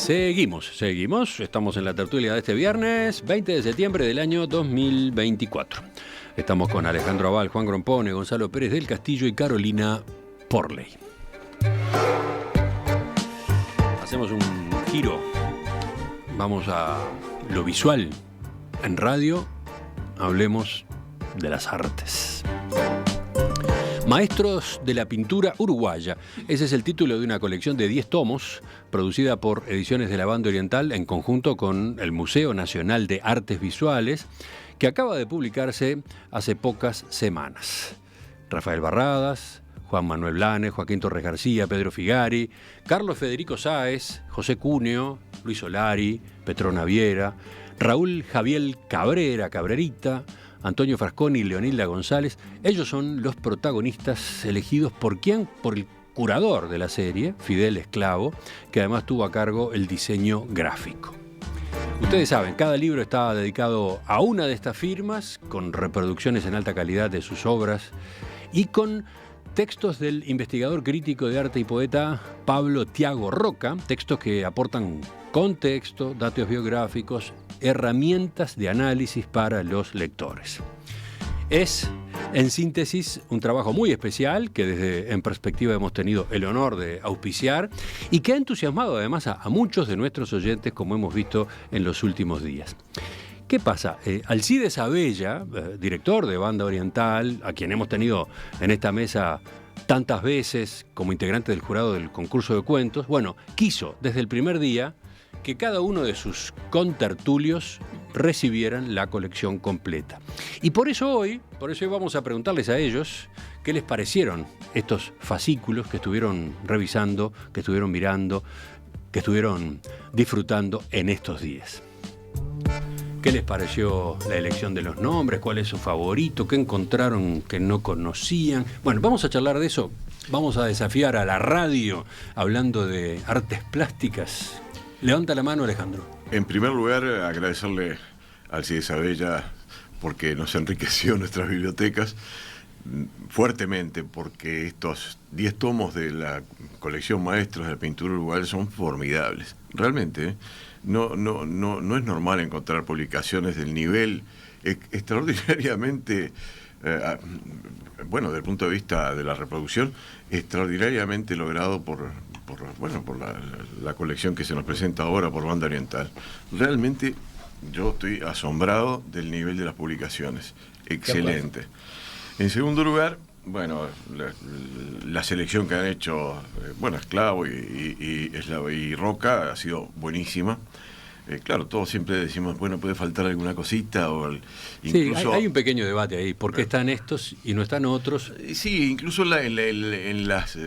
Seguimos. Estamos en la tertulia de este viernes, 20 de septiembre del año 2024. Estamos con Alejandro Abal, Juan Grompone, Gonzalo Pérez del Castillo y Carolina Porley. Hacemos un giro. Vamos a lo visual. En radio, hablemos de las artes. Maestros de la pintura uruguaya. Ese es el título de una colección de 10 tomos producida por Ediciones de la Banda Oriental en conjunto con el Museo Nacional de Artes Visuales, que acaba de publicarse hace pocas semanas. Rafael Barradas, Juan Manuel Blanes, Joaquín Torres García, Pedro Figari, Carlos Federico Sáez, José Cuneo, Luis Solari, Petrona Viera, Raúl Javier Cabrerita, Antonio Frasconi y Leonilda González. Ellos son los protagonistas elegidos por ¿quién? Por el curador de la serie, Fidel Esclavo, que además tuvo a cargo el diseño gráfico. Ustedes saben, cada libro está dedicado a una de estas firmas, con reproducciones en alta calidad de sus obras y con textos del investigador crítico de arte y poeta Pablo Tiago Roca, textos que aportan contexto, datos biográficos, herramientas de análisis para los lectores. Es, en síntesis, un trabajo muy especial que desde En Perspectiva hemos tenido el honor de auspiciar y que ha entusiasmado además a muchos de nuestros oyentes, como hemos visto en los últimos días. ¿Qué pasa? Alcides Abella, director de Banda Oriental, a quien hemos tenido en esta mesa tantas veces como integrante del jurado del concurso de cuentos, quiso desde el primer día que cada uno de sus contertulios recibieran la colección completa. Y por eso hoy vamos a preguntarles a ellos qué les parecieron estos fascículos que estuvieron revisando, que estuvieron mirando, que estuvieron disfrutando en estos días. ¿Qué les pareció la elección de los nombres? ¿Cuál es su favorito? ¿Qué encontraron que no conocían? Bueno, vamos a charlar de eso. Vamos a desafiar a la radio hablando de artes plásticas. Levanta la mano, Alejandro. En primer lugar, agradecerle a Alcides Abella porque nos enriqueció nuestras bibliotecas fuertemente, porque estos 10 tomos de la colección Maestros de la Pintura Uruguaya son formidables. Realmente, no es normal encontrar publicaciones del nivel extraordinariamente, desde el punto de vista de la reproducción, extraordinariamente logrado por la colección que se nos presenta ahora por Banda Oriental. Realmente yo estoy asombrado del nivel de las publicaciones. Excelente. En segundo lugar, la selección que han hecho Esclavo y Roca ha sido buenísima. Claro, todos siempre decimos, puede faltar alguna cosita incluso... Sí, hay un pequeño debate ahí, ¿por qué están estos y no están otros? Sí, incluso en las...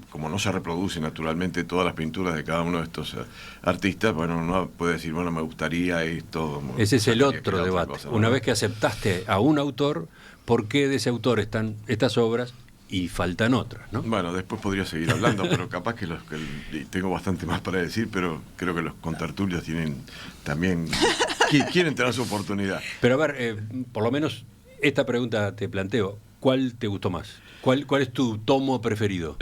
como no se reproducen naturalmente todas las pinturas de cada uno de estos artistas, uno puede decir, me gustaría esto. Ese es el otro debate. Una vez que aceptaste a un autor, ¿por qué de ese autor están estas obras y faltan otras, ¿no? Después podría seguir hablando, pero capaz que tengo bastante más para decir, pero creo que los contertulios también quieren tener su oportunidad. Pero a ver, por lo menos esta pregunta te planteo, ¿cuál te gustó más? ¿Cuál es tu tomo preferido?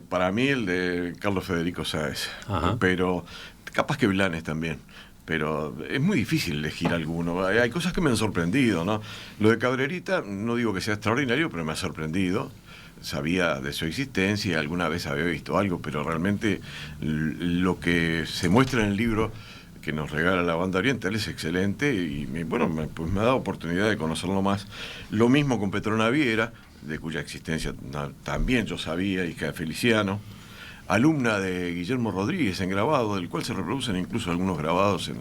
Para mí el de Carlos Federico Sáez, pero capaz que Blanes también. Pero es muy difícil elegir alguno. Hay cosas que me han sorprendido, ¿no? Lo de Cabrerita, no digo que sea extraordinario, pero me ha sorprendido. Sabía de su existencia y alguna vez había visto algo, pero realmente lo que se muestra en el libro que nos regala la Banda Oriental es excelente y me ha dado oportunidad de conocerlo más. Lo mismo con Petrona Viera, de cuya existencia también yo sabía, hija de Feliciano, alumna de Guillermo Rodríguez en grabado, del cual se reproducen incluso algunos grabados en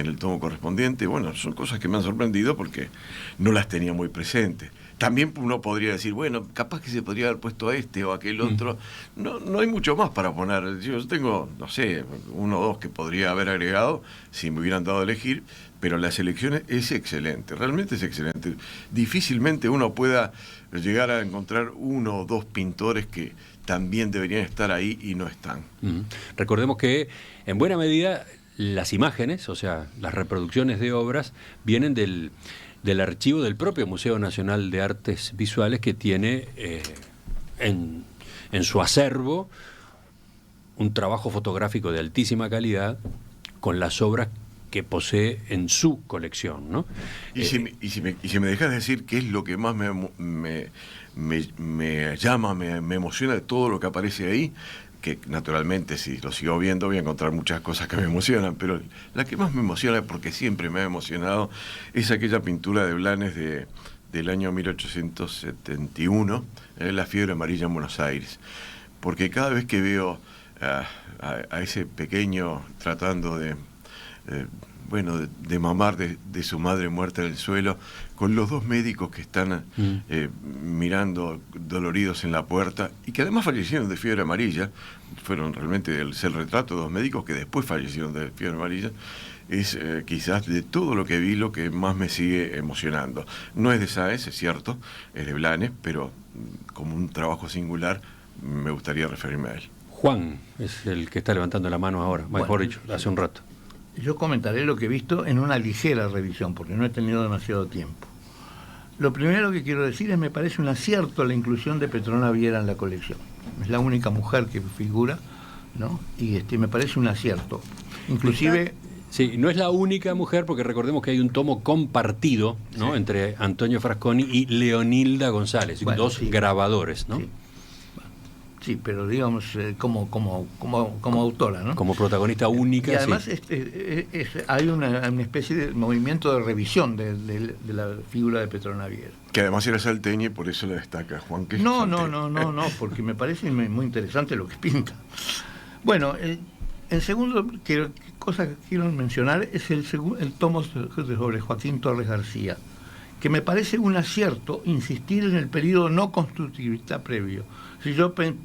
el tomo correspondiente. Son cosas que me han sorprendido porque no las tenía muy presentes. También uno podría decir, capaz que se podría haber puesto este o aquel otro. No hay mucho más para poner. Yo tengo, uno o dos que podría haber agregado si me hubieran dado a elegir, pero la selección es excelente, realmente es excelente. Difícilmente uno pueda llegar a encontrar uno o dos pintores que también deberían estar ahí y no están. Recordemos que en buena medida las imágenes, o sea, las reproducciones de obras, vienen del archivo del propio Museo Nacional de Artes Visuales, que tiene en su acervo un trabajo fotográfico de altísima calidad con las obras que posee en su colección, ¿no? Y si me dejas decir qué es lo que más me llama, me emociona de todo lo que aparece ahí, que naturalmente si lo sigo viendo voy a encontrar muchas cosas que me emocionan, pero la que más me emociona, porque siempre me ha emocionado, es aquella pintura de Blanes del año 1871, la fiebre amarilla en Buenos Aires. Porque cada vez que veo a ese pequeño tratando de mamar de su madre muerta en el suelo, con los dos médicos que están mirando doloridos en la puerta, y que además fallecieron de fiebre amarilla, fueron realmente el retrato de dos médicos que después fallecieron de fiebre amarilla, es quizás de todo lo que vi lo que más me sigue emocionando. No es de Sáenz, es cierto, es de Blanes, pero como un trabajo singular me gustaría referirme a él. Juan es el que está levantando la mano ahora, mejor dicho, hace un rato. Yo comentaré lo que he visto en una ligera revisión, porque no he tenido demasiado tiempo. Lo primero que quiero decir es me parece un acierto la inclusión de Petrona Viera en la colección. Es la única mujer que figura, ¿no? Y me parece un acierto. Inclusive... Sí, no es la única mujer, porque recordemos que hay un tomo compartido, ¿no? Sí. Entre Antonio Frasconi y Leonilda González, dos grabadores, ¿no? Sí. Sí, pero digamos como autora, ¿no? Como protagonista única. Y además sí. Hay una especie de movimiento de revisión de la figura de Petrona Viera. Que además era salteña y por eso la destaca Juan. Que no, porque me parece muy interesante lo que pinta. Bueno, en segundo, cosa que quiero mencionar es el tomo sobre Joaquín Torres García, que me parece un acierto insistir en el periodo no constructivista previo. Si yo me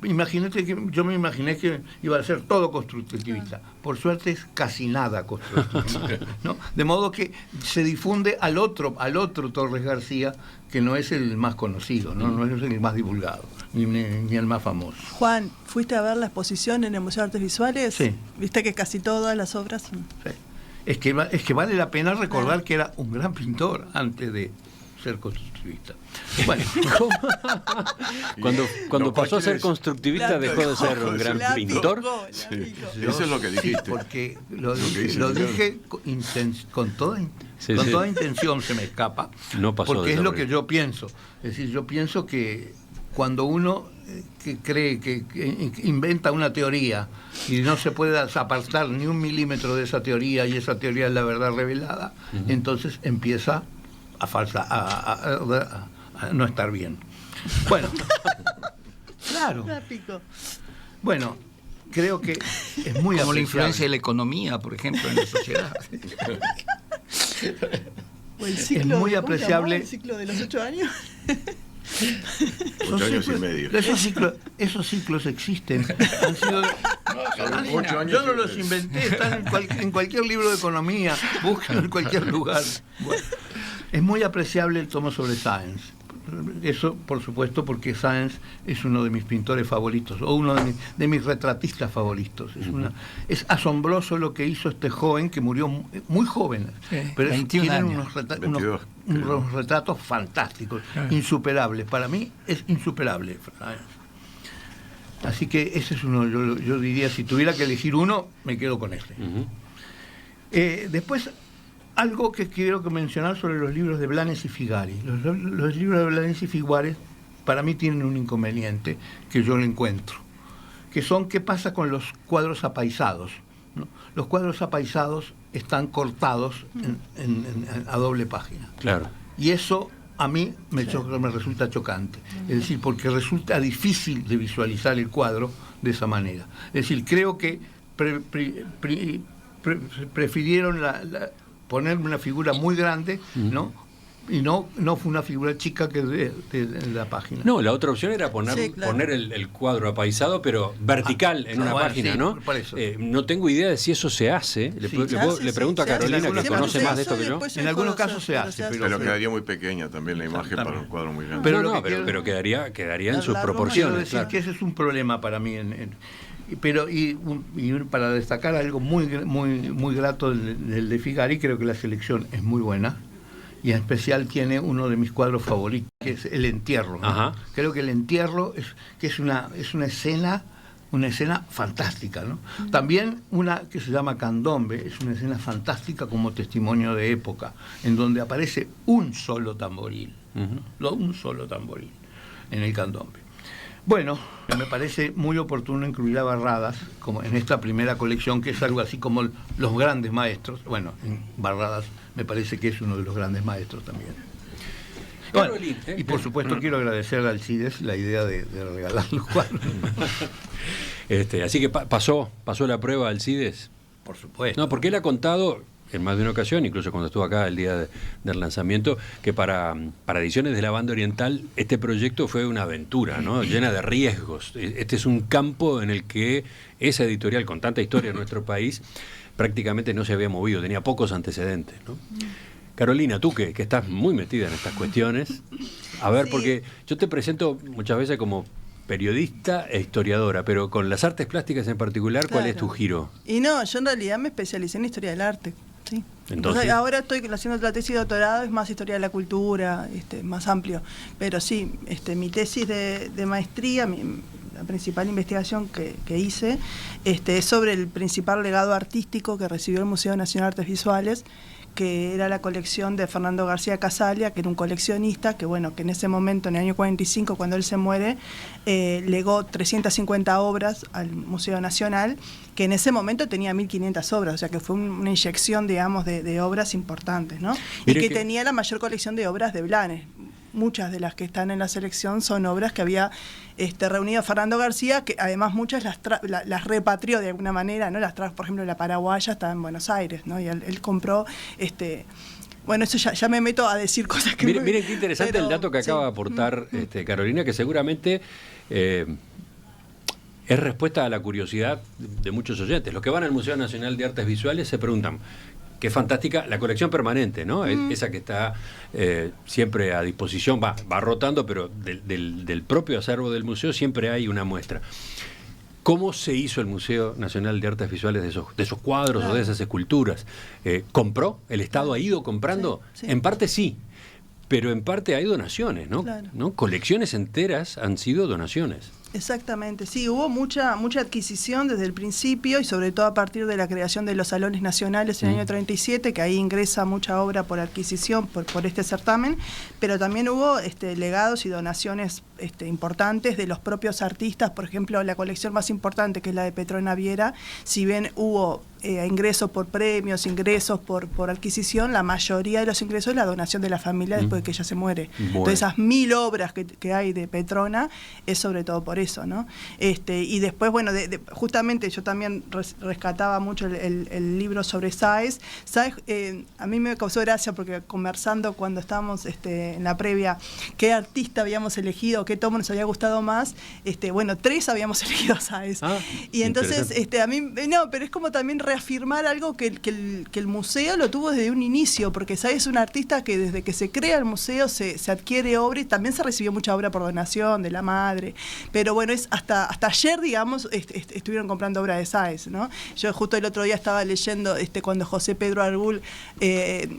imaginé que iba a ser todo constructivista. Por suerte es casi nada constructivista, ¿no? De modo que se difunde al otro Torres García, que no es el más conocido, no es el más divulgado, ni el más famoso. Juan, ¿fuiste a ver la exposición en el Museo de Artes Visuales? Sí. ¿Viste que casi todas las obras son...? Sí. Es que vale la pena recordar que era un gran pintor antes de ser constructivista. Bueno, cuando pasó a ser constructivista dejó de ser un gran pintor. Eso es lo que dijiste. Sí, porque lo dije con toda intención, se me escapa. No pasó porque es lo que yo pienso. Es decir, yo pienso que cuando uno que cree que inventa una teoría y no se puede apartar ni un milímetro de esa teoría y esa teoría es la verdad revelada, entonces empieza a no estar bien. Bueno, claro. Bueno, creo que es muy como la influencia de la economía, por ejemplo, en la sociedad. Es muy apreciable. ¿El ciclo de los 8 años? 8 años y medio. Esos ciclos existen. Han sido 8 años. Yo no los inventé, están en cualquier libro de economía, búsquenlo en cualquier lugar. Bueno, es muy apreciable el tomo sobre Sáenz. Eso, por supuesto, porque Sáenz es uno de mis pintores favoritos, o uno de mis retratistas favoritos. Es asombroso lo que hizo este joven, que murió muy joven, pero tiene unos retratos fantásticos, insuperables. Para mí es insuperable. Así que ese es uno, yo diría, si tuviera que elegir uno, me quedo con este. Después, algo que quiero mencionar sobre los libros de Blanes y Figari. Los libros de Blanes y Figari para mí tienen un inconveniente que yo lo encuentro, que son qué pasa con los cuadros apaisados, ¿no? Los cuadros apaisados están cortados a doble página. Claro. Y eso a mí me resulta chocante. Es decir, porque resulta difícil de visualizar el cuadro de esa manera. Es decir, creo que prefirieron ponerme una figura muy grande, ¿no? Y no fue una figura chica que de la página. No, la otra opción era poner el cuadro apaisado, pero vertical en una página, sí, ¿no? No tengo idea de si eso se hace. Le pregunto a Carolina, que conoce más de esto que yo. En algunos casos se hace, pero quedaría muy pequeña también la imagen para un cuadro muy grande. Pero quedaría en sus proporciones. Quiero decir que ese es un problema para mí. Pero para destacar algo muy grato del de Figari, creo que la selección es muy buena, y en especial tiene uno de mis cuadros favoritos, que es El Entierro, ¿no? Creo que El Entierro es una escena una escena fantástica, ¿no? También una que se llama Candombe, es una escena fantástica como testimonio de época, en donde aparece un solo tamboril, un solo tamboril en el Candombe. Bueno, me parece muy oportuno incluir a Barradas como en esta primera colección, que es algo así como los grandes maestros. Bueno, en Barradas me parece que es uno de los grandes maestros también. Bueno, y por supuesto quiero agradecerle a Alcides la idea de regalar los cuadros. Así que pasó la prueba Alcides. Por supuesto. No, porque él ha contado en más de una ocasión, incluso cuando estuvo acá el día del lanzamiento, que para Ediciones de la Banda Oriental este proyecto fue una aventura, ¿no? Llena de riesgos. Este es un campo en el que esa editorial, con tanta historia en nuestro país, prácticamente no se había movido, tenía pocos antecedentes, ¿no? Carolina, tú que estás muy metida en estas cuestiones, a ver, sí. Porque yo te presento muchas veces como periodista e historiadora, pero con las artes plásticas en particular, ¿cuál es tu giro? Y no, yo en realidad me especialicé en historia del arte, sí. Entonces ahora estoy haciendo la tesis de doctorado, es más historia de la cultura, más amplio, pero sí, mi tesis de maestría, la principal investigación que hice, es sobre el principal legado artístico que recibió el Museo Nacional de Artes Visuales, que era la colección de Fernando García Casaglia, que era un coleccionista, que en ese momento, en el año 45, cuando él se muere, legó 350 obras al Museo Nacional, que en ese momento tenía 1.500 obras, o sea que fue una inyección, digamos, de obras importantes, ¿no? Y que tenía la mayor colección de obras de Blanes. Muchas de las que están en la selección son obras que había reunido Fernando García, que además muchas las repatrió de alguna manera, ¿no? Las trajo, por ejemplo, la paraguaya está en Buenos Aires, ¿no? Y él compró, bueno, eso ya me meto a decir cosas que... Miren qué interesante el dato que acaba de aportar Carolina, que seguramente es respuesta a la curiosidad de muchos oyentes. Los que van al Museo Nacional de Artes Visuales se preguntan, qué fantástica la colección permanente, ¿no? Esa que está siempre a disposición, va rotando, pero del propio acervo del museo siempre hay una muestra. ¿Cómo se hizo el Museo Nacional de Artes Visuales de esos cuadros o de esas esculturas? ¿Compró? ¿El Estado ha ido comprando? Sí. En parte sí, pero en parte hay donaciones, ¿no? Claro. ¿No? Colecciones enteras han sido donaciones. Exactamente, sí, hubo mucha adquisición desde el principio y sobre todo a partir de la creación de los salones nacionales en el año 37, que ahí ingresa mucha obra por adquisición por este certamen, pero también hubo legados y donaciones importantes de los propios artistas. Por ejemplo, la colección más importante, que es la de Petrona Viera, si bien hubo ingresos por premios, ingresos por adquisición, la mayoría de los ingresos es la donación de la familia después de que ella se muere. Bueno. Entonces esas 1.000 obras que hay de Petrona es sobre todo por eso, ¿no? Y después, justamente yo también rescataba mucho el libro sobre Sáez. Sáez, a mí me causó gracia porque conversando cuando estábamos en la previa, qué artista habíamos elegido, qué tomo nos había gustado más, 3 habíamos elegido a Sáez. Y entonces, a mí, no, pero es como también reafirmar algo que el museo lo tuvo desde un inicio, porque Sáez es un artista que desde que se crea el museo se adquiere obra, y también se recibió mucha obra por donación de la madre, pero es hasta ayer, digamos, estuvieron comprando obra de Sáez, ¿no? Yo justo el otro día estaba leyendo cuando José Pedro Argul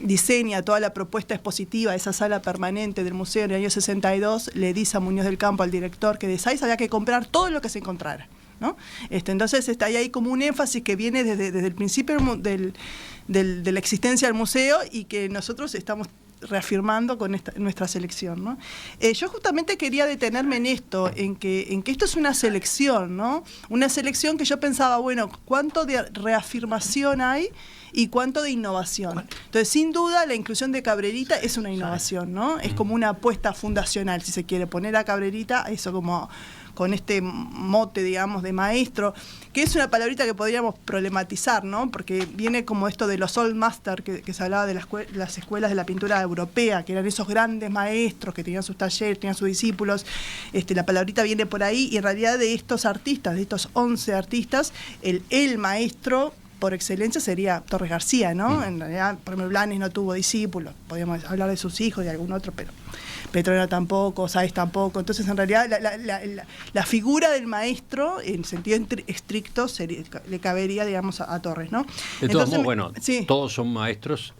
diseña toda la propuesta expositiva de esa sala permanente del museo en el año 62, le dice a Muñoz del Campo, al director, que de Sáez había que comprar todo lo que se encontrara, ¿no? Entonces hay ahí como un énfasis que viene desde el principio de la existencia del museo y que nosotros estamos reafirmando con nuestra selección, ¿no? Yo justamente quería detenerme en esto, en que esto es una selección, ¿no? Una selección que yo pensaba, ¿cuánto de reafirmación hay y cuánto de innovación? Entonces, sin duda, la inclusión de Cabrerita es una innovación, ¿no? Es como una apuesta fundacional, si se quiere, poner a Cabrerita, eso como con este mote, digamos, de maestro, que es una palabrita que podríamos problematizar, ¿no? Porque viene como esto de los old master, que se hablaba de las escuelas de la pintura europea, que eran esos grandes maestros que tenían sus talleres, tenían sus discípulos. La palabrita viene por ahí, y en realidad de estos artistas, de estos 11 artistas, el maestro por excelencia sería Torres García, ¿no? En realidad, por ejemplo, Blanes no tuvo discípulos, podríamos hablar de sus hijos y de algún otro, pero Petrona tampoco, Sáez tampoco. Entonces, en realidad, la figura del maestro, en sentido estricto, le cabería, digamos, a Torres, ¿no? De todos modos, todos son maestros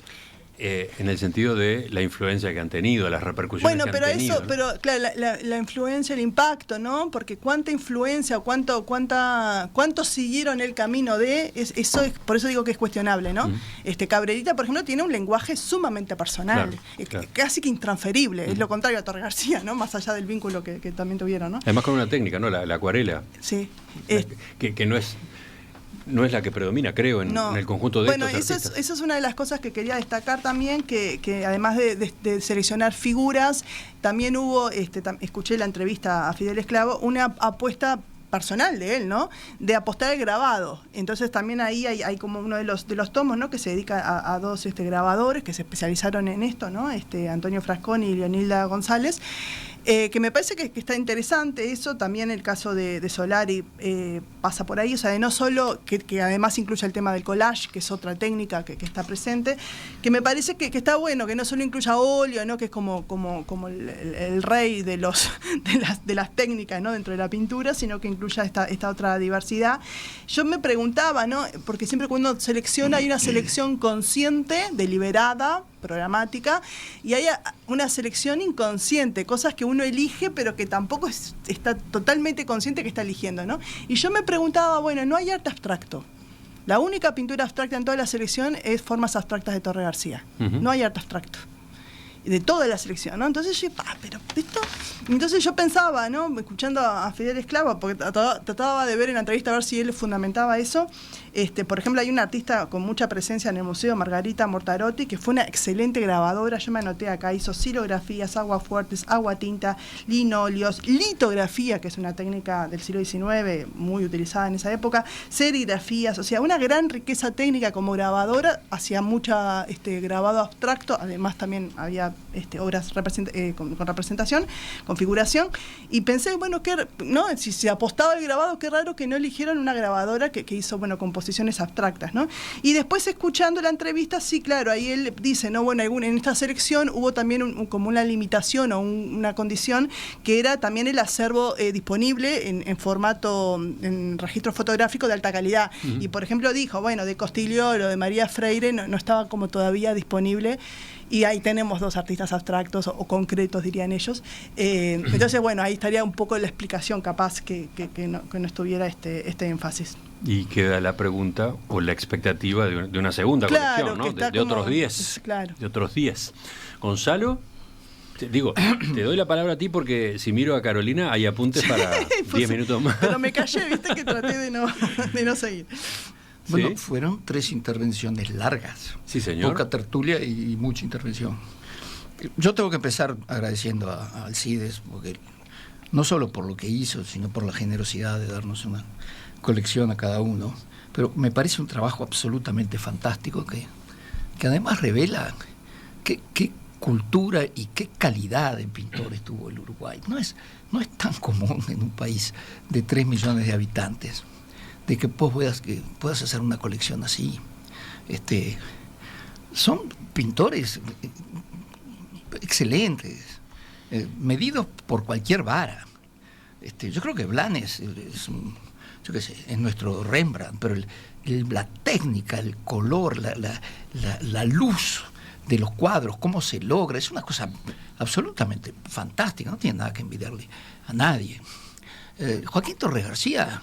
en el sentido de la influencia que han tenido, las repercusiones que han tenido. Bueno, pero claro, la influencia, el impacto, ¿no? Porque cuánta influencia, cuánto siguieron el camino de eso, por eso digo que es cuestionable, ¿no? Cabrerita, por ejemplo, tiene un lenguaje sumamente personal, claro. casi que intransferible, es lo contrario a Torres García, ¿no? Más allá del vínculo que también tuvieron, ¿no? Además con una técnica, ¿no? La acuarela. Sí. Que no es la que predomina, creo, en el conjunto de estos artistas. Bueno, eso es una de las cosas que quería destacar también, que además de seleccionar figuras, también hubo, escuché la entrevista a Fidel Esclavo, una apuesta personal de él, ¿no? De apostar al grabado. Entonces también ahí hay como uno de los tomos, ¿no? Que se dedica a dos grabadores que se especializaron en esto, ¿no? Antonio Frasconi y Leonilda González. Que me parece que está interesante eso, también el caso de Solari pasa por ahí, o sea, de no solo, que además incluye el tema del collage, que es otra técnica que está presente, que me parece que está bueno, que no solo incluya óleo, ¿no? Que es como el rey de las técnicas, ¿no? Dentro de la pintura, sino que incluya esta otra diversidad. Yo me preguntaba, ¿no? Porque siempre cuando uno selecciona hay una selección consciente, deliberada, programática, y hay una selección inconsciente, cosas que uno elige pero que tampoco está totalmente consciente que está eligiendo, ¿no? Y yo me preguntaba, bueno, no hay arte abstracto. La única pintura abstracta en toda la selección es Formas Abstractas de Torres García. No hay arte abstracto de toda la selección, ¿no? Entonces yo, pero esto... Entonces yo pensaba, ¿no? Escuchando a Fidel Esclavo, porque trataba de ver en la entrevista a ver si él fundamentaba eso. Por ejemplo, hay una artista con mucha presencia en el museo, Margarita Mortarotti, que fue una excelente grabadora. Yo me anoté acá, hizo silografías, aguafuertes, aguatinta, linóleos, litografía, que es una técnica del siglo XIX muy utilizada en esa época, serigrafías, o sea, una gran riqueza técnica como grabadora, hacía mucha grabado abstracto, además también había obras con representación, configuración, y pensé, bueno, ¿no? Si se apostaba al grabado, qué raro que no eligieron una grabadora que hizo, bueno, composiciones abstractas, ¿no? Y después, escuchando la entrevista, sí, claro, ahí él dice, ¿no? Bueno, en esta selección hubo también como una limitación o una condición que era también el acervo disponible en formato, en registro fotográfico de alta calidad. Y, por ejemplo, dijo, bueno, de Costigliolo, de María Freire, no estaba como todavía disponible. Y ahí tenemos dos artistas abstractos o concretos, dirían ellos. Entonces, bueno, ahí estaría un poco la explicación, capaz que no estuviera este énfasis. Y queda la pregunta o la expectativa de una segunda colección, ¿no? De otros 10. Claro. De otros 10. Gonzalo, te doy la palabra a ti porque si miro a Carolina hay apuntes para 10 minutos más. Pero me callé, viste, que traté de no seguir. Bueno, ¿Sí? Fueron 3 intervenciones largas. Sí, señor. Poca tertulia y mucha intervención. Yo tengo que empezar agradeciendo a Alcides, porque no solo por lo que hizo, sino por la generosidad de darnos una colección a cada uno. Pero me parece un trabajo absolutamente fantástico que además revela qué cultura y qué calidad de pintores tuvo el Uruguay. No es tan común en un país de 3 millones de habitantes de que puedas hacer una colección así. Son pintores excelentes, medidos por cualquier vara. Yo creo que Blanes es nuestro Rembrandt, pero la técnica, el color, la luz de los cuadros, cómo se logra, es una cosa absolutamente fantástica, no tiene nada que envidiarle a nadie. Joaquín Torres García,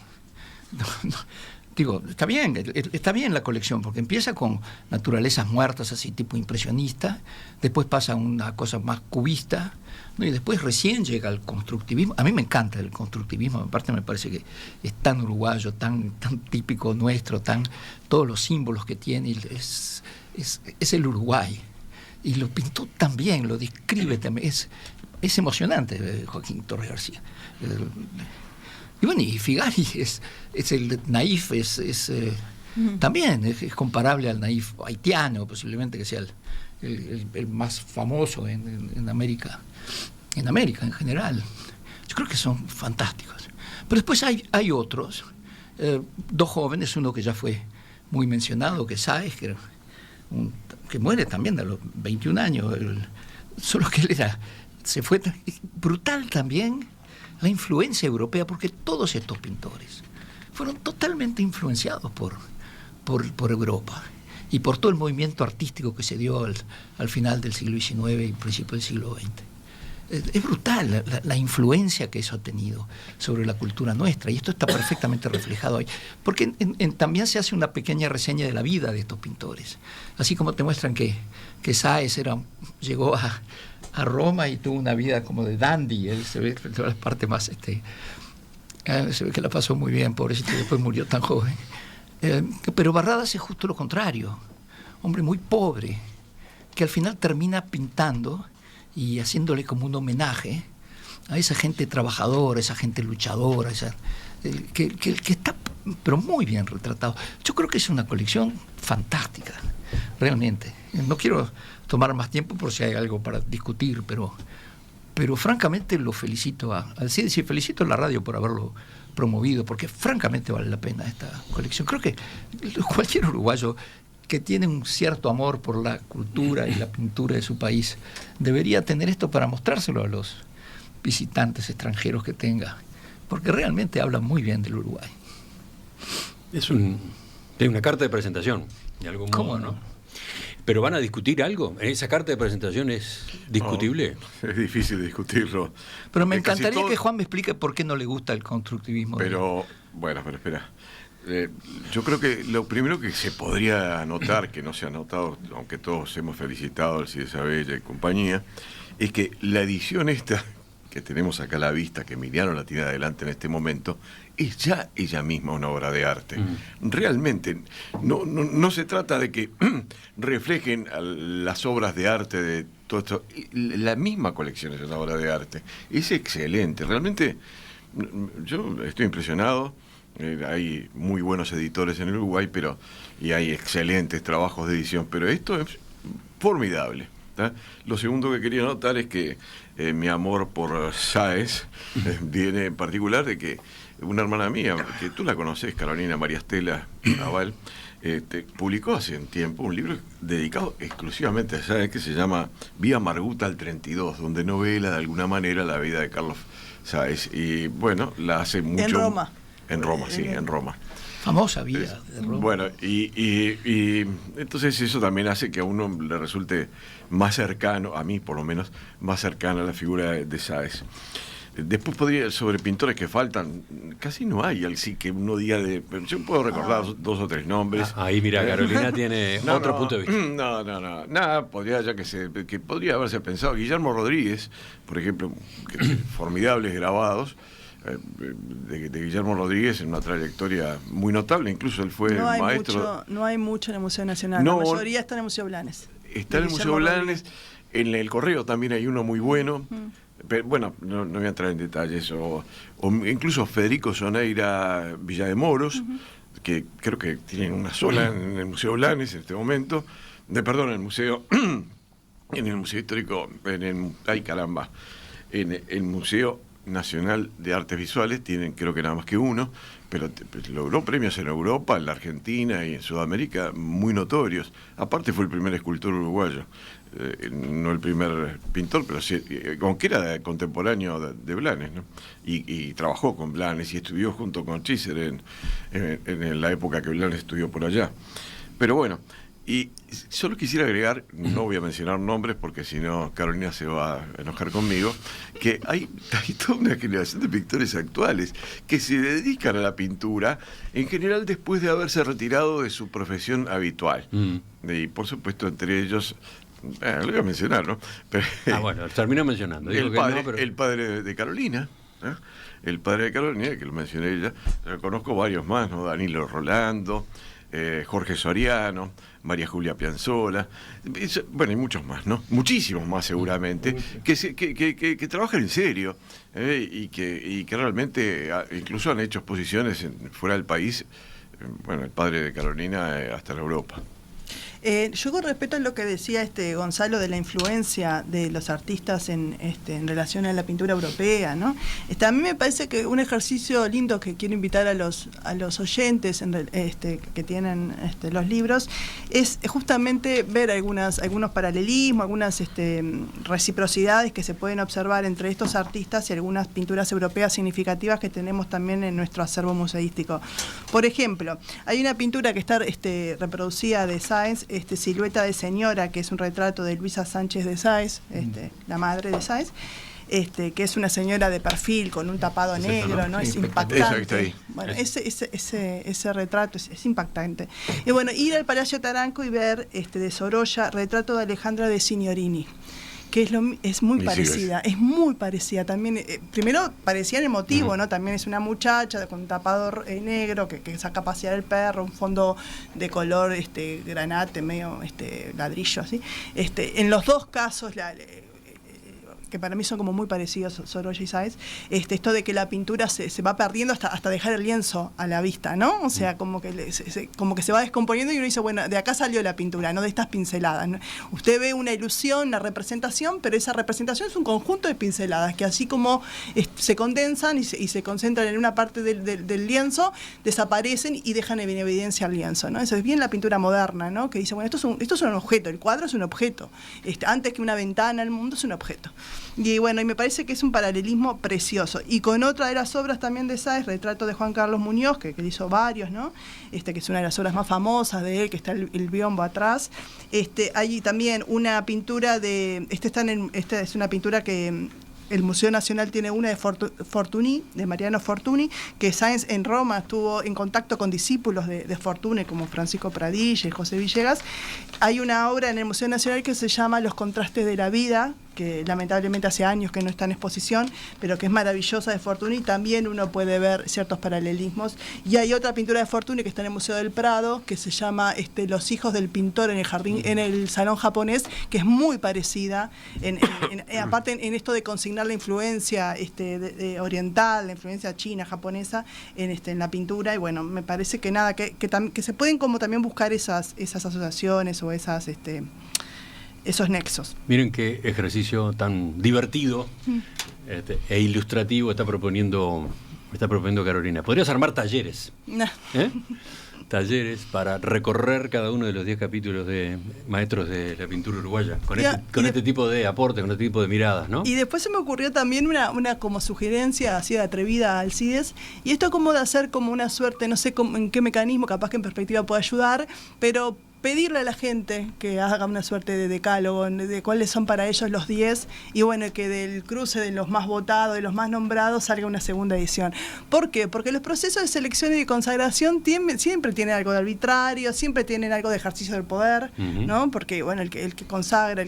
está bien la colección, porque empieza con naturalezas muertas, así tipo impresionista, después pasa a una cosa más cubista, ¿no? Y después recién llega al constructivismo. A mí me encanta el constructivismo, aparte me parece que es tan uruguayo, tan típico nuestro, todos los símbolos que tiene, es el Uruguay. Y lo pintó tan bien, lo describe también, es emocionante Joaquín Torres García. Y bueno, y Figari es el naif, también es comparable al naif haitiano, posiblemente que sea el más famoso en América en general. Yo creo que son fantásticos. Pero después hay otros, 2 jóvenes, uno que ya fue muy mencionado, que es Sáez, que muere también a los 21 años, solo que él se fue brutal también la influencia europea, porque todos estos pintores fueron totalmente influenciados por Europa. y por todo el movimiento artístico que se dio al final del siglo XIX y principio del siglo XX. Es brutal la influencia que eso ha tenido sobre la cultura nuestra, y esto está perfectamente reflejado ahí, porque también se hace una pequeña reseña de la vida de estos pintores, así como te muestran que Sáez llegó a Roma y tuvo una vida como de dandy. Él se ve toda la parte más se ve que la pasó muy bien, pobrecito, y después murió tan joven. Pero Barradas es justo lo contrario, hombre muy pobre, que al final termina pintando y haciéndole como un homenaje a esa gente trabajadora, esa gente luchadora, que está pero muy bien retratado. Yo creo que es una colección fantástica, realmente. No quiero tomar más tiempo por si hay algo para discutir, pero francamente lo felicito al CIDE y felicito a la radio por haberlo promovido, porque francamente vale la pena esta colección. Creo que cualquier uruguayo que tiene un cierto amor por la cultura y la pintura de su país debería tener esto para mostrárselo a los visitantes extranjeros que tenga, porque realmente habla muy bien del Uruguay. Es una carta de presentación, de algún modo, ¿Cómo no? ¿Pero van a discutir algo? ¿Esa carta de presentación es discutible? No, es difícil discutirlo. Pero me encantaría que Juan me explique por qué no le gusta el constructivismo. Pero espera. Yo creo que lo primero que se podría anotar, que no se ha notado, aunque todos hemos felicitado al Cide Saavedra y compañía, es que la edición esta que tenemos acá a la vista, que Emiliano la tiene adelante en este momento, es ya ella misma una obra de arte. Realmente, no se trata de que reflejen las obras de arte de todo esto. La misma colección es una obra de arte. Es excelente. Realmente, yo estoy impresionado. Hay muy buenos editores en el Uruguay, y hay excelentes trabajos de edición, pero esto es formidable. ¿Tá? Lo segundo que quería notar es que mi amor por Sáez viene en particular de que una hermana mía, que tú la conocés, Carolina María Estela Naval, publicó hace un tiempo un libro dedicado exclusivamente a Sáez, que se llama Vía Marguta al 32, donde novela de alguna manera la vida de Carlos Sáez, y bueno, la hace mucho... En Roma. En Roma, sí, en Roma. Famosa vía de Roma. Bueno, y entonces eso también hace que a uno le resulte más cercano, a mí por lo menos, más cercana a la figura de Sáez. Después podría, sobre pintores que faltan, casi no hay, así que uno diga de... Yo puedo recordar dos o tres nombres. Ahí mira, Carolina tiene otro punto de vista. Nada, que podría haberse pensado. Guillermo Rodríguez, por ejemplo, que tiene formidables grabados, de Guillermo Rodríguez en una trayectoria muy notable, incluso él fue maestro. No hay mucho en el Museo Nacional, la mayoría está en el Museo Blanes. Está en el Museo Blanes, en el Correo también hay uno muy bueno, pero bueno, no voy a entrar en detalles, o incluso Federico Soneira Villa de Moros, que creo que tienen una sola en el Museo Blanes en este momento, en el Museo Histórico, en el Museo Nacional de Artes Visuales tienen creo que nada más que uno, pero logró premios en Europa, en la Argentina y en Sudamérica muy notorios. Aparte fue el primer escultor uruguayo, no el primer pintor, pero sí, aunque era contemporáneo de Blanes, ¿no? Y trabajó con Blanes y estudió junto con Cícero en la época que Blanes estudió por allá. Pero bueno, y solo quisiera agregar, no voy a mencionar nombres porque si no Carolina se va a enojar conmigo, que hay toda una generación de pintores actuales que se dedican a la pintura, en general después de haberse retirado de su profesión habitual. Y por supuesto entre ellos, lo voy a mencionar, ¿no? Pero, bueno, termino mencionando. El padre de Carolina, ¿eh? El padre de Carolina, que lo mencioné ella, conozco varios más, ¿no? Danilo Rolando, Jorge Soriano, María Julia Pianzola, bueno, y muchos más, ¿no? Muchísimos más seguramente, que trabajan en serio, y que realmente incluso han hecho exposiciones fuera del país, bueno, el padre de Carolina hasta en Europa. Yo con respecto a lo que decía Gonzalo de la influencia de los artistas en relación a la pintura europea, ¿no? A mí me parece que un ejercicio lindo que quiero invitar a los oyentes que tienen los libros es justamente ver algunos paralelismos, algunas reciprocidades que se pueden observar entre estos artistas y algunas pinturas europeas significativas que tenemos también en nuestro acervo museístico. Por ejemplo, hay una pintura que está reproducida de Sáenz, Silueta de Señora, que es un retrato de Luisa Sánchez de Sáenz, la madre de Sáenz, que es una señora de perfil con un tapado negro, ¿no? Es impactante. Bueno, ese retrato es impactante. Y bueno, ir al Palacio Taranco y ver de Sorolla, retrato de Alejandra de Signorini, que es muy parecida también. Primero parecía en el motivo, ¿no? También es una muchacha con un tapado negro que saca a pasear el perro, un fondo de color granate, medio ladrillo, así. En los dos casos que para mí son como muy parecidos, Sorolla y Sáenz, esto de que la pintura se va perdiendo hasta dejar el lienzo a la vista, ¿no? O sea, como que se va descomponiendo y uno dice, bueno, de acá salió la pintura, no de estas pinceladas, ¿no? Usted ve una ilusión, una representación, pero esa representación es un conjunto de pinceladas que así como se condensan y se concentran en una parte del lienzo, desaparecen y dejan en evidencia el lienzo, ¿no? Eso es bien la pintura moderna, ¿no? Que dice, bueno, esto es un objeto, el cuadro es un objeto, antes que una ventana al mundo es un objeto. Y bueno, y me parece que es un paralelismo precioso. Y con otra de las obras también de Sáenz, retrato de Juan Carlos Muñoz, que hizo varios, ¿no? Que es una de las obras más famosas de él, que está el biombo atrás. Hay también una pintura esta es una pintura que el Museo Nacional tiene una de Fortuny, de Mariano Fortuny, que Sáenz en Roma estuvo en contacto con discípulos de Fortuny, como Francisco Pradilla y José Villegas. Hay una obra en el Museo Nacional que se llama Los contrastes de la vida, que lamentablemente hace años que no está en exposición, pero que es maravillosa, de Fortuny. También uno puede ver ciertos paralelismos. Y hay otra pintura de Fortuny que está en el Museo del Prado, que se llama Los hijos del pintor en el jardín, en el salón japonés, que es muy parecida, aparte en esto de consignar la influencia oriental, la influencia china, japonesa, en la pintura. Y bueno, me parece que nada, que se pueden como también buscar esas asociaciones o esos nexos. Miren qué ejercicio tan divertido e ilustrativo está proponiendo Carolina. Podrías armar talleres. No. Talleres para recorrer cada uno de los 10 capítulos de Maestros de la Pintura Uruguaya, con este tipo de aportes, con este tipo de miradas, ¿no? Y después se me ocurrió también una como sugerencia así de atrevida a Alcides, y esto como de hacer como una suerte, no sé en qué mecanismo, capaz que en perspectiva puede ayudar, pero pedirle a la gente que haga una suerte de decálogo de cuáles son para ellos los 10, y bueno, que del cruce de los más votados, de los más nombrados, salga una segunda edición. ¿Por qué? Porque los procesos de selección y de consagración siempre tienen algo de arbitrario, siempre tienen algo de ejercicio del poder, ¿no? Porque, bueno, el que consagra,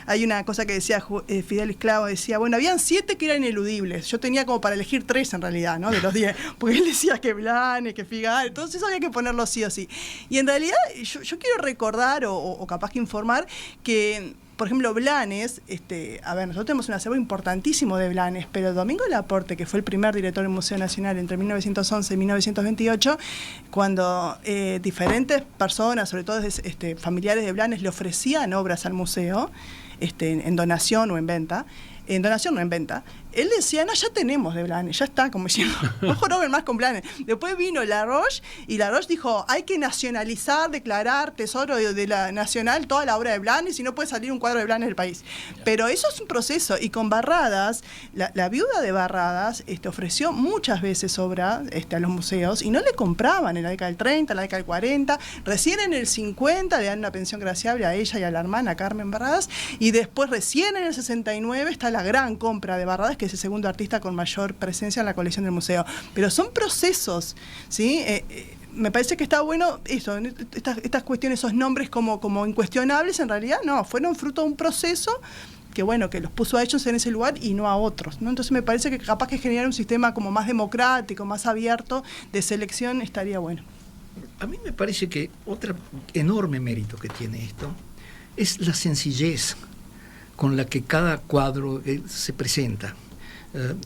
hay una cosa que decía Fidel Esclavo, decía, bueno, habían 7 que eran ineludibles, yo tenía como para elegir 3 en realidad, ¿no? De los 10, porque él decía que Blanes, que Figal, entonces había que ponerlo sí o sí. Y en realidad, yo quiero recordar o capaz que informar que, por ejemplo, Blanes, nosotros tenemos un acervo importantísimo de Blanes, pero Domingo Laporte, que fue el primer director del Museo Nacional entre 1911 y 1928, cuando diferentes personas, sobre todo familiares de Blanes, le ofrecían obras al museo, en donación o en venta, él decía, no, ya tenemos de Blanes, ya está, como diciendo, no joroben más con Blanes. Después vino Laroche, y Laroche dijo, hay que nacionalizar, declarar tesoro de la nacional toda la obra de Blanes, y no puede salir un cuadro de Blanes del país. Pero eso es un proceso, y con Barradas, la viuda de Barradas ofreció muchas veces obra a los museos, y no le compraban en la década del 30, en la década del 40, recién en el 50 le dan una pensión graciable a ella y a la hermana Carmen Barradas, y después recién en el 69 está la gran compra de Barradas, que es el segundo artista con mayor presencia en la colección del museo. Pero son procesos, ¿sí? Me parece que está bueno eso, estas cuestiones, esos nombres como incuestionables, en realidad no, fueron fruto de un proceso que bueno, que los puso a ellos en ese lugar y no a otros, ¿no? Entonces me parece que capaz que generar un sistema como más democrático, más abierto de selección estaría bueno. A mí me parece que otro enorme mérito que tiene esto es la sencillez con la que cada cuadro se presenta.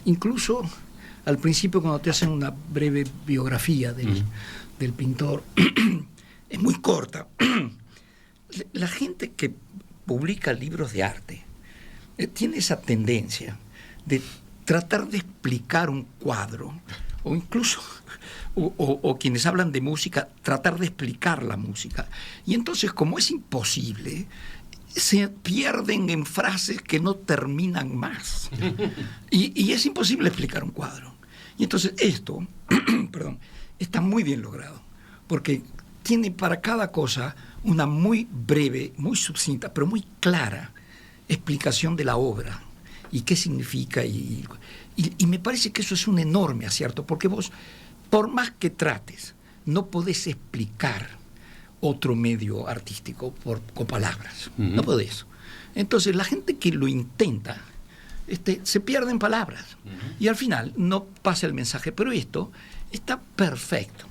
Incluso al principio, cuando te hacen una breve biografía del pintor, es muy corta, la gente que publica libros de arte tiene esa tendencia de tratar de explicar un cuadro, o incluso o quienes hablan de música, tratar de explicar la música. Y entonces, como es imposible, se pierden en frases que no terminan más. Y es imposible explicar un cuadro. Y entonces esto, perdón, está muy bien logrado, porque tiene para cada cosa una muy breve, muy sucinta, pero muy clara explicación de la obra y qué significa. Y me parece que eso es un enorme acierto, porque vos, por más que trates, no podés explicar otro medio artístico con palabras. No podés. Entonces, la gente que lo intenta se pierde en palabras. Y al final no pasa el mensaje. Pero esto está perfecto.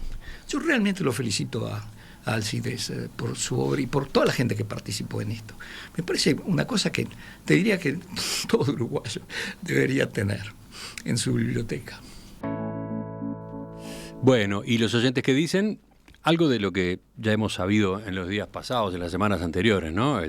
Yo realmente lo felicito a Alcides por su obra y por toda la gente que participó en esto. Me parece una cosa que te diría que todo uruguayo debería tener en su biblioteca. Bueno, y los oyentes que dicen algo de lo que ya hemos sabido en los días pasados, en las semanas anteriores, ¿no?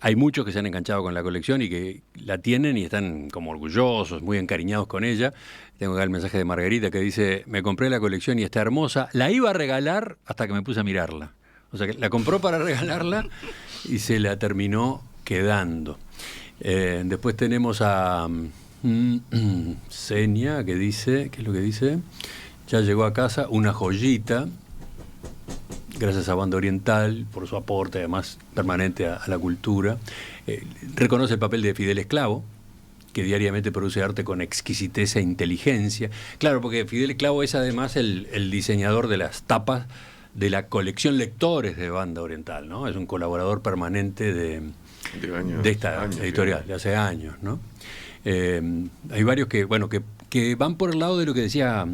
Hay muchos que se han enganchado con la colección y que la tienen y están como orgullosos, muy encariñados con ella. Tengo acá el mensaje de Margarita que dice: me compré la colección y está hermosa. La iba a regalar hasta que me puse a mirarla. O sea, que la compró para regalarla y se la terminó quedando. Después tenemos a Senia, que dice, ¿qué es lo que dice? Ya llegó a casa una joyita, gracias a Banda Oriental, por su aporte además permanente a la cultura. Reconoce el papel de Fidel Esclavo, que diariamente produce arte con exquisitez e inteligencia. Claro, porque Fidel Esclavo es además el diseñador de las tapas de la colección Lectores de Banda Oriental, ¿no? Es un colaborador permanente de esta editorial, de hace años, ¿no? Hay varios que van por el lado de lo que decía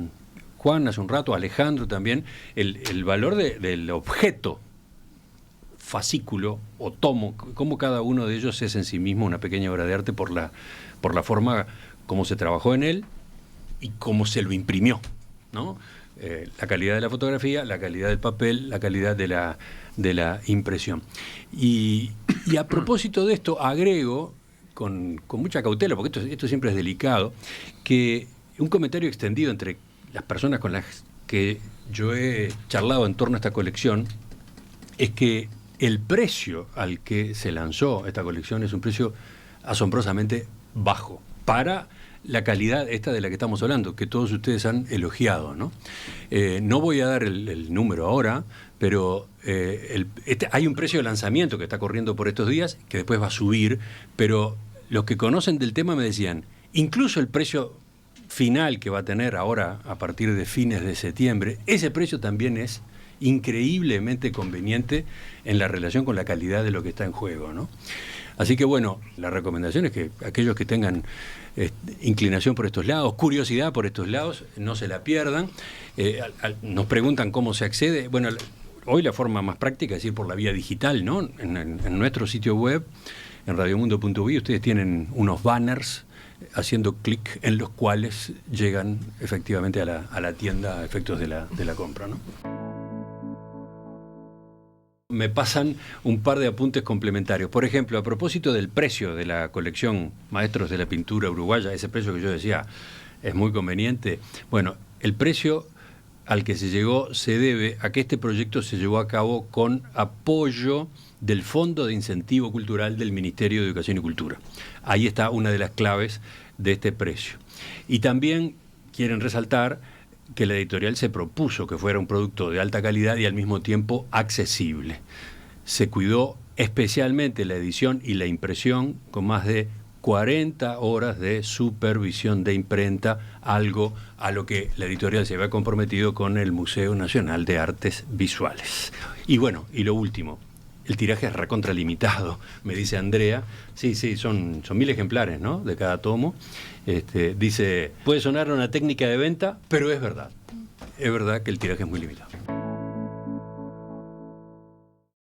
Juan hace un rato, Alejandro también, el valor del objeto, fascículo o tomo, cómo cada uno de ellos es en sí mismo una pequeña obra de arte por la forma como se trabajó en él y cómo se lo imprimió, ¿no? La calidad de la fotografía, la calidad del papel, la calidad de la impresión. Y a propósito de esto, agrego, con mucha cautela, porque esto siempre es delicado, que un comentario extendido entre las personas con las que yo he charlado en torno a esta colección es que el precio al que se lanzó esta colección es un precio asombrosamente bajo para la calidad esta de la que estamos hablando, que todos ustedes han elogiado, ¿no? No voy a dar el número ahora, pero hay un precio de lanzamiento que está corriendo por estos días, que después va a subir, pero los que conocen del tema me decían, incluso el precio final que va a tener ahora a partir de fines de septiembre, ese precio también es increíblemente conveniente en la relación con la calidad de lo que está en juego, ¿no? Así que bueno, la recomendación es que aquellos que tengan inclinación por estos lados, curiosidad por estos lados, no se la pierdan. Nos preguntan cómo se accede. Bueno, hoy la forma más práctica es ir por la vía digital, ¿no? En nuestro sitio web, en radiomundo.uy, ustedes tienen unos banners haciendo clic en los cuales llegan efectivamente a la tienda a efectos de la compra, ¿no? Me pasan un par de apuntes complementarios. Por ejemplo, a propósito del precio de la colección Maestros de la Pintura Uruguaya, ese precio que yo decía es muy conveniente. Bueno, el precio al que se llegó se debe a que este proyecto se llevó a cabo con apoyo del Fondo de Incentivo Cultural del Ministerio de Educación y Cultura. Ahí está una de las claves de este precio. Y también quieren resaltar que la editorial se propuso que fuera un producto de alta calidad y al mismo tiempo accesible. Se cuidó especialmente la edición y la impresión con más de 40 horas de supervisión de imprenta, algo a lo que la editorial se había comprometido con el Museo Nacional de Artes Visuales. Y bueno, y lo último, el tiraje es recontralimitado, me dice Andrea. Sí, son 1000 ejemplares, ¿no?, de cada tomo. Dice, puede sonar una técnica de venta, pero es verdad que el tiraje es muy limitado.